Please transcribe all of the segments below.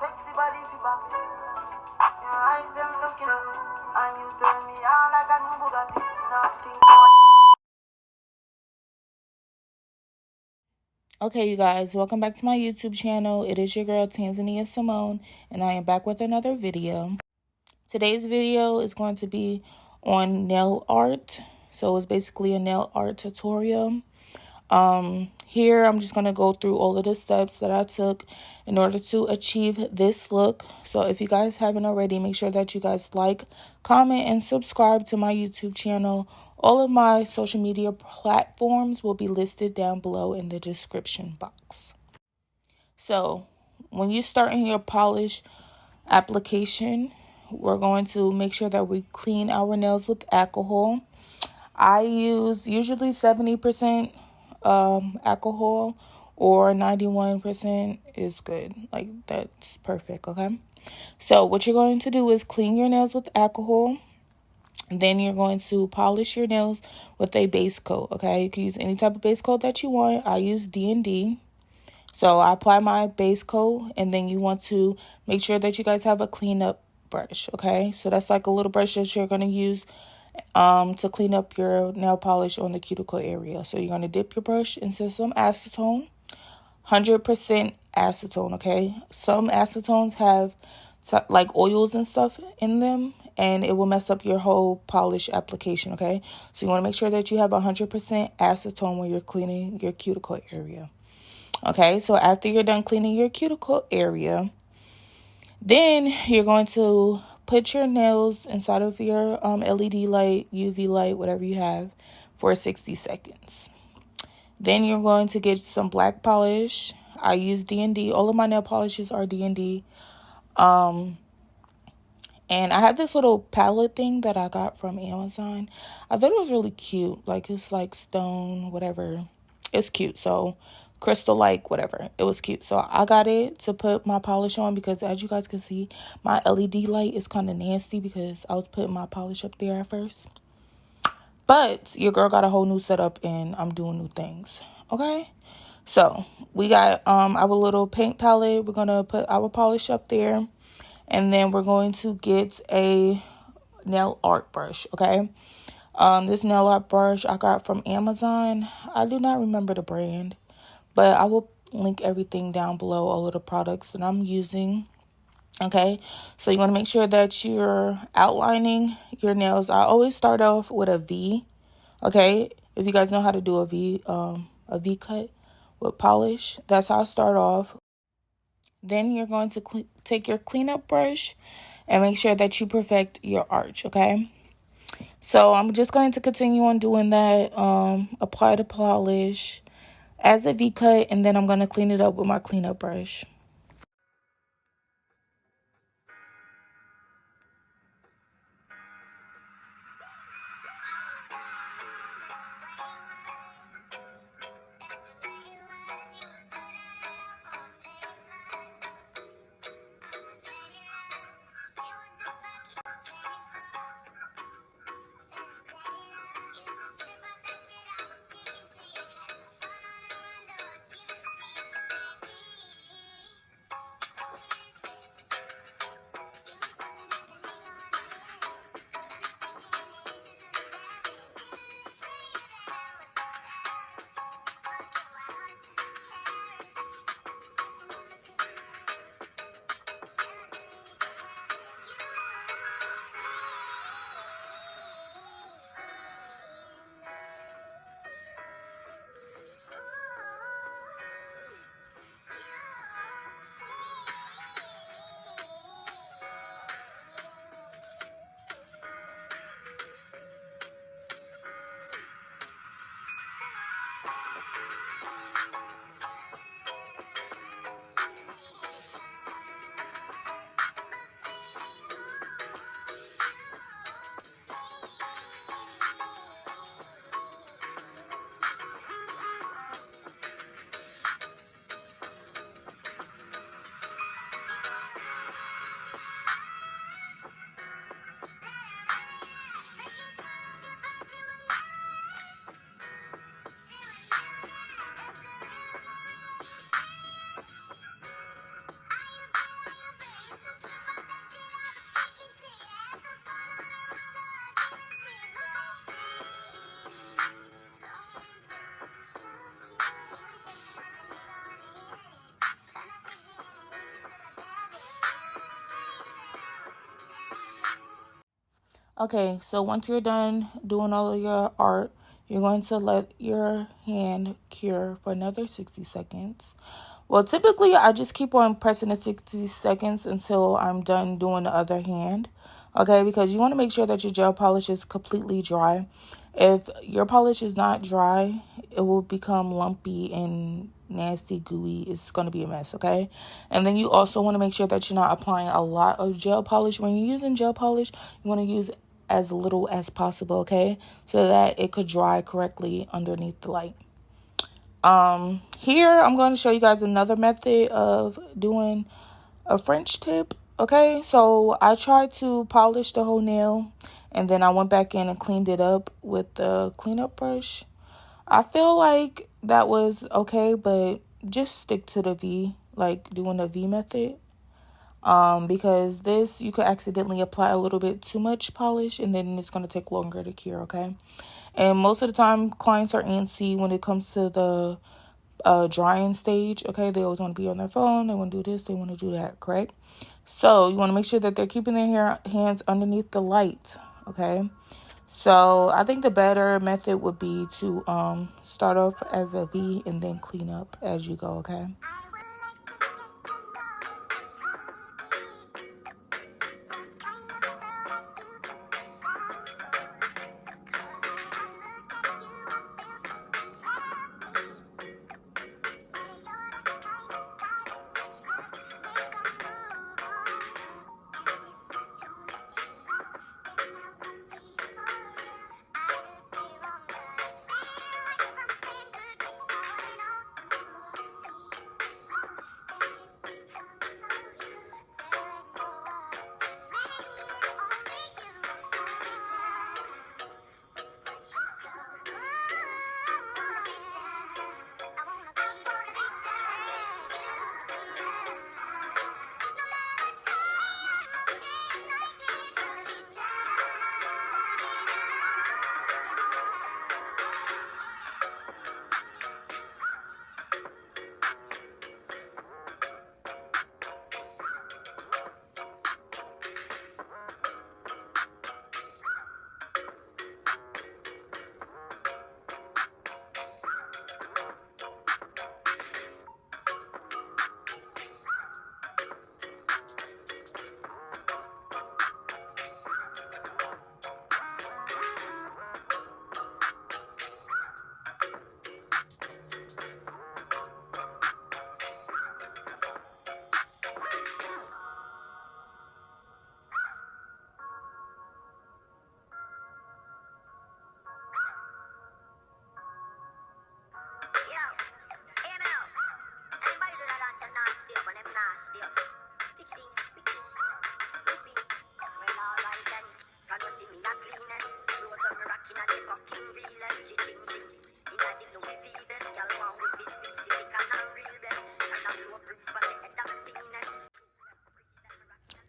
sexy body be popping. Your eyes them looking at me, and you turn me on like a new Bugatti. Nothing more. Okay, you guys, welcome back to my YouTube channel. It is your girl, Tanzania Simone, and I am back with another video. Today's video is going to be on nail art. So it's basically a nail art tutorial. Here I'm just going to go through all of the steps that I took in order to achieve this look. So if you guys haven't already, make sure that you guys like, comment, and subscribe to my YouTube channel. All of my social media platforms will be listed down below in the description box. So when you start in your polish application, we're going to make sure that we clean our nails with alcohol. I use usually 70% alcohol, or 91% is good. Like, that's perfect, okay? So what you're going to do is clean your nails with alcohol. Then you're going to polish your nails with a base coat, okay? You can use any type of base coat that you want. I use D&D. So I apply my base coat, and then you want to make sure that you guys have a cleanup brush, okay? So that's like a little brush that you're going to use to clean up your nail polish on the cuticle area. So you're going to dip your brush into some acetone, 100% acetone, okay? Some acetones have like oils and stuff in them, and it will mess up your whole polish application, okay? So you want to make sure that you have 100% acetone when you're cleaning your cuticle area. Okay, so after you're done cleaning your cuticle area, then you're going to put your nails inside of your LED light, UV light, whatever you have, for 60 seconds. Then you're going to get some black polish. I use D&D. All of my nail polishes are D&D. And I have this little palette thing that I got from Amazon. I thought it was really cute. Like, it's like stone, whatever. It's cute. So crystal like, whatever. It was cute. So I got it to put my polish on, because as you guys can see, my LED light is kind of nasty because I was putting my polish up there at first. But your girl got a whole new setup and I'm doing new things. Okay? So we got our little paint palette. We're going to put our polish up there. And then we're going to get a nail art brush, okay? This nail art brush I got from Amazon. I do not remember the brand, but I will link everything down below, all of the products that I'm using, okay? So you want to make sure that you're outlining your nails. I always start off with a V, okay? If you guys know how to do a V cut with polish, that's how I start off. Then you're going to take your cleanup brush and make sure that you perfect your arch, okay? So I'm just going to continue on doing that. Apply the polish as a V cut, and then I'm going to clean it up with my cleanup brush. Okay, so once you're done doing all of your art, you're going to let your hand cure for another 60 seconds. Well, typically, I just keep on pressing the 60 seconds until I'm done doing the other hand, okay? Because you want to make sure that your gel polish is completely dry. If your polish is not dry, it will become lumpy and nasty, gooey. It's going to be a mess, okay? And then you also want to make sure that you're not applying a lot of gel polish. When you're using gel polish, you want to use as little as possible, okay? So that it could dry correctly underneath the light. Here I'm going to show you guys another method of doing a French tip. Okay, so I tried to polish the whole nail and then I went back in and cleaned it up with the cleanup brush. I feel like that was okay, but just stick to the V, like doing the V method. Because this, you could accidentally apply a little bit too much polish and then it's going to take longer to cure, okay? And most of the time, clients are antsy when it comes to the drying stage, okay? They always want to be on their phone. They want to do this. They want to do that, correct? So you want to make sure that they're keeping their hands underneath the light, okay? So I think the better method would be to start off as a V and then clean up as you go, okay?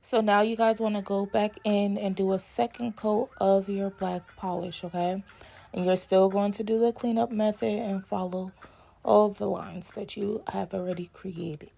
So now you guys want to go back in and do a second coat of your black polish, okay? And you're still going to do the cleanup method and follow all the lines that you have already created.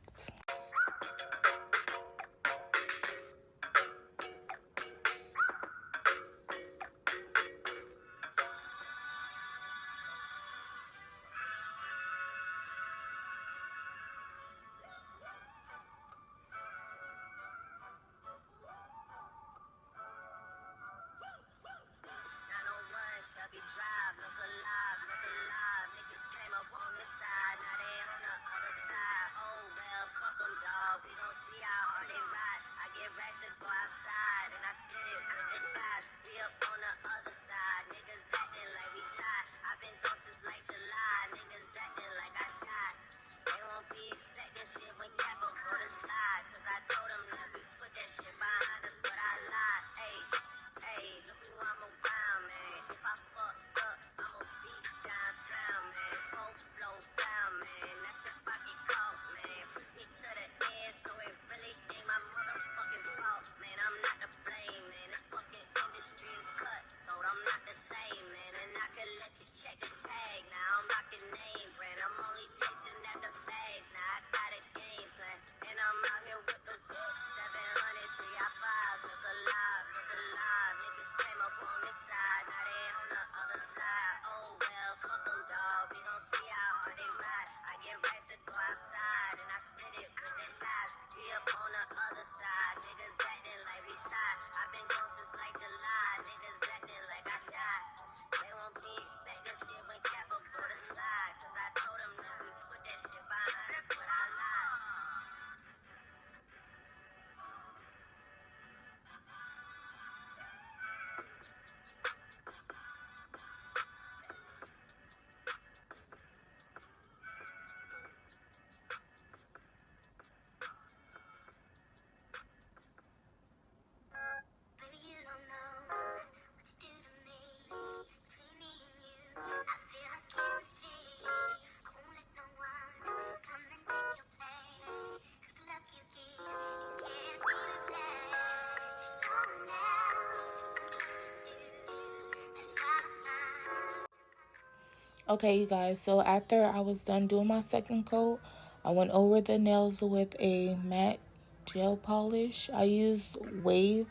Okay, you guys, so after I was done doing my second coat, I went over the nails with a matte gel polish. I used Wave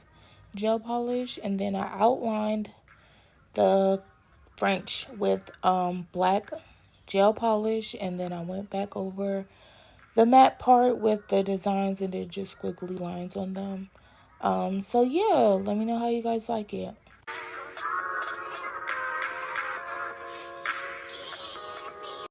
gel polish, and then I outlined the French with black gel polish, and then I went back over the matte part with the designs and then just squiggly lines on them. So yeah, let me know how you guys like it.